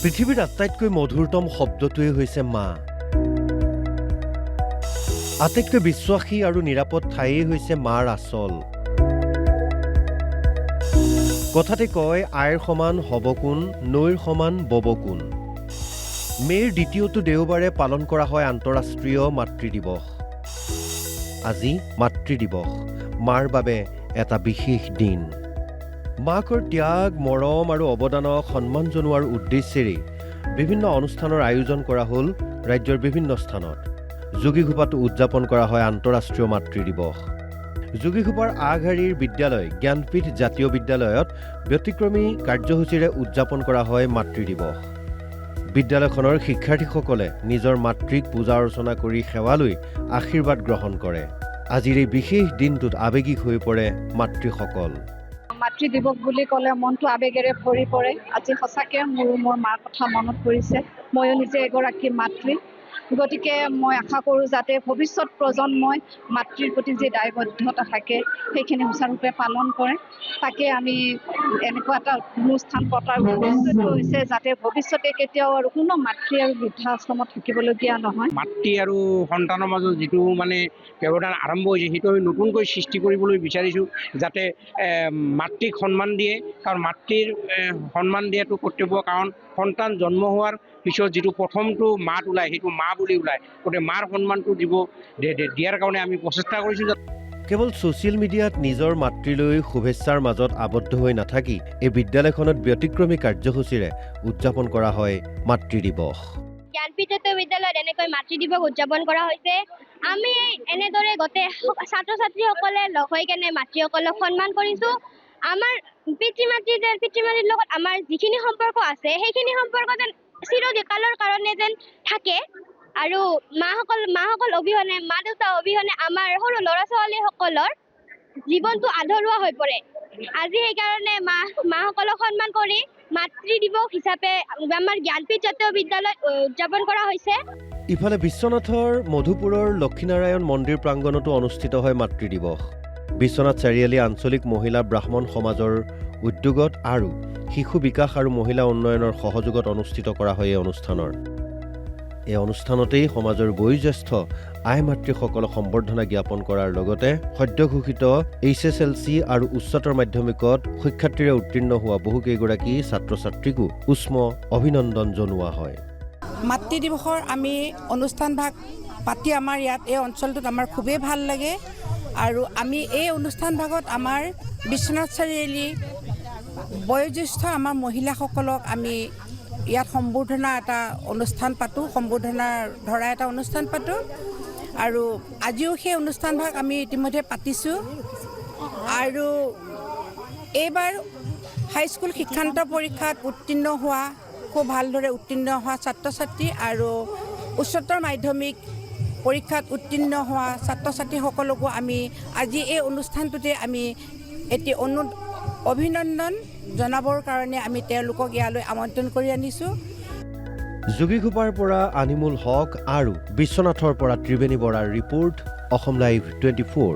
পৃথিৱীৰ আটাইতকৈ মধুৰতম শব্দটোৱে হৈছে মা। আটাইতকৈ বিশ্বাসী আৰু নিৰাপদ ঠাইয়ে হৈছে মাৰ আচল। কথাতে কয় আইৰ সমান হ'ব কোন, নৈৰ সমান বব কোন। মে'ৰ দ্বিতীয়টো দেওবাৰে পালন কৰা হয় আন্তঃৰাষ্ট্ৰীয় মাতৃ দিৱস। আজি মাতৃ দিৱস, মাৰ বাবে এটা বিশেষ দিন। মাকৰ ত্যাগ, মৰম আৰু অৱদানক সন্মান জনোৱাৰ উদ্দেশ্যেৰে বিভিন্ন অনুষ্ঠানৰ আয়োজন কৰা হ'ল ৰাজ্যৰ বিভিন্ন স্থানত। যোগীঘোপাতো উদযাপন কৰা হয় আন্তঃৰাষ্ট্ৰীয় মাতৃ দিৱস। যোগীঘোপাৰ আগশাৰীৰ বিদ্যালয় জ্ঞানপীঠ জাতীয় বিদ্যালয়ত ব্যতিক্ৰমী কাৰ্যসূচীৰে উদযাপন কৰা হয় মাতৃ দিৱস। বিদ্যালয়খনৰ শিক্ষাৰ্থীসকলে নিজৰ মাতৃক পূজা অৰ্চনা কৰি সেৱা লৈ আশীৰ্বাদ গ্ৰহণ কৰে। আজিৰ এই বিশেষ দিনটোত আৱেগিক হৈ পৰে মাতৃসকল। মাতৃ দিৱস বুলি ক'লে মনটো আৱেগেৰে ভৰি পৰে। আজি সঁচাকৈ মোৰ মাৰ কথা মনত পৰিছে। ময়ো নিজে এগৰাকী মাতৃ, গতিকে মই আশা কৰোঁ যাতে ভৱিষ্যত প্ৰজন্মই মাতৃৰ প্ৰতি যি দায়বদ্ধতা থাকে সেইখিনি সুচাৰুৰূপে পালন কৰে। তাকে আমি এনেকুৱা এটা অনুষ্ঠান পতাৰ উদ্দেশ্যটো হৈছে যাতে ভৱিষ্যতে কেতিয়াও আৰু কোনো মাতৃ আৰু বৃদ্ধাশ্ৰমত থাকিবলগীয়া নহয়। মাতৃ আৰু সন্তানৰ মাজত যিটো ব্যৱধান আৰম্ভ হৈছে সেইটো আমি নতুনকৈ সৃষ্টি কৰিবলৈ বিচাৰিছোঁ, যাতে মাতৃক সন্মান দিয়ে। কাৰণ মাতৃৰ সন্মান দিয়াটো কৰ্তব্য, কাৰণ সন্তান জন্ম হোৱাৰ পিছত যিটো প্ৰথমটো মাত ওলায় সেইটো মা বুলি ওলায়। গতিকে মাৰ সন্মানটো দিয়াৰ কাৰণে আমি প্ৰচেষ্টা কৰিছোঁ। কেৱল ছ'চিয়েল মিডিয়াত নিজৰ মাতৃলৈ শুভেচ্ছাৰ মাজত আবদ্ধ হৈ নাথাকি এই বিদ্যালয়খনত ব্যতিক্ৰমী কাৰ্যসূচীৰে উদযাপন কৰা হয় মাতৃ দিৱস। জ্ঞানপীঠ জাতীয় বিদ্যালয়ত এনেকৈ মাতৃ দিৱস উদযাপন কৰা হৈছে। আমি এনেদৰে গোটেই ছাত্ৰ ছাত্ৰীসকলে লগ হৈ কেনে মাতৃসকলক সন্মান কৰিছোঁ। আমাৰ পিতৃ মাতৃৰ লগত আমাৰ যিখিনি সম্পৰ্ক আছে সেইখিনি সম্পৰ্ক যেন চিৰকালৰ কাৰণে যেন থাকে, আৰু মাসকল অবিহনে, মা দেউতা অবিহনে আমাৰ সৰু ল'ৰা ছোৱালীসকলৰ জীৱনটো আধৰুৱা হৈ পৰে। আজি সেইকাৰণে মাসকলক সন্মান কৰি মাতৃ দিৱস হিচাপে আমাৰ জ্ঞানপীঠ জাতীয় বিদ্যালয়ত উদযাপন কৰা হৈছে। ইফালে বিশ্বনাথৰ মধুপুৰৰ লক্ষীনাৰায়ণ মন্দিৰ প্ৰাংগণতো অনুষ্ঠিত হয় মাতৃ দিৱস। বিশ্বনাথ চাৰিআলি আঞ্চলিক মহিলা ব্ৰাহ্মণ সমাজৰ উদ্যোগত আৰু শিশু বিকাশ আৰু মহিলা উন্নয়নৰ সহযোগত অনুষ্ঠিত কৰা হয় এই অনুষ্ঠানৰ। এই অনুষ্ঠানতেই সমাজৰ বয়োজ্যেষ্ঠ আই মাতৃসকলক সম্বৰ্ধনা জ্ঞাপন কৰাৰ লগতে সদ্য ঘোষিত HSLC আৰু উচ্চতৰ মাধ্যমিকত সুখ্যাতিৰে উত্তীৰ্ণ হোৱা বহুকেইগৰাকী ছাত্ৰ ছাত্ৰীকো উষ্ম অভিনন্দন জনোৱা হয়। মাতৃ দিৱসৰ আমি অনুষ্ঠান ভাগ পাতি আমাৰ ইয়াত এই অঞ্চলটোত আমাৰ খুবেই ভাল লাগে, আৰু আমি এই অনুষ্ঠান ভাগত আমাৰ বিশ্বনাথ চাৰিআলি বয়োজ্যেষ্ঠ আমাৰ মহিলাসকলক আমি ইয়াত সম্বৰ্ধনা এটা অনুষ্ঠান পাতোঁ, সম্বৰ্ধনাৰ ধৰা এটা অনুষ্ঠান পাতোঁ, আৰু আজিও সেই অনুষ্ঠান ভাগ আমি ইতিমধ্যে পাতিছোঁ। আৰু এইবাৰ হাইস্কুল শিক্ষান্ত পৰীক্ষাত উত্তীৰ্ণ হোৱা, খুব ভালদৰে উত্তীৰ্ণ হোৱা ছাত্ৰ ছাত্ৰী আৰু উচ্চতৰ মাধ্যমিক পৰীক্ষাত উত্তীৰ্ণ হোৱা ছাত্ৰ ছাত্ৰীসকলকো আমি আজি এই অনুষ্ঠানটোতে আমি এটি অভিনন্দন জনাবৰ কাৰণে আমি তেওঁলোকক ইয়ালৈ আমন্ত্ৰণ কৰি আনিছোঁ। যোগীঘোপাৰ পৰা আনিমুল হক আৰু বিশ্বনাথৰ পৰা ত্ৰিবেণী বৰাৰ ৰিপৰ্ট, অসম লাইভ 24।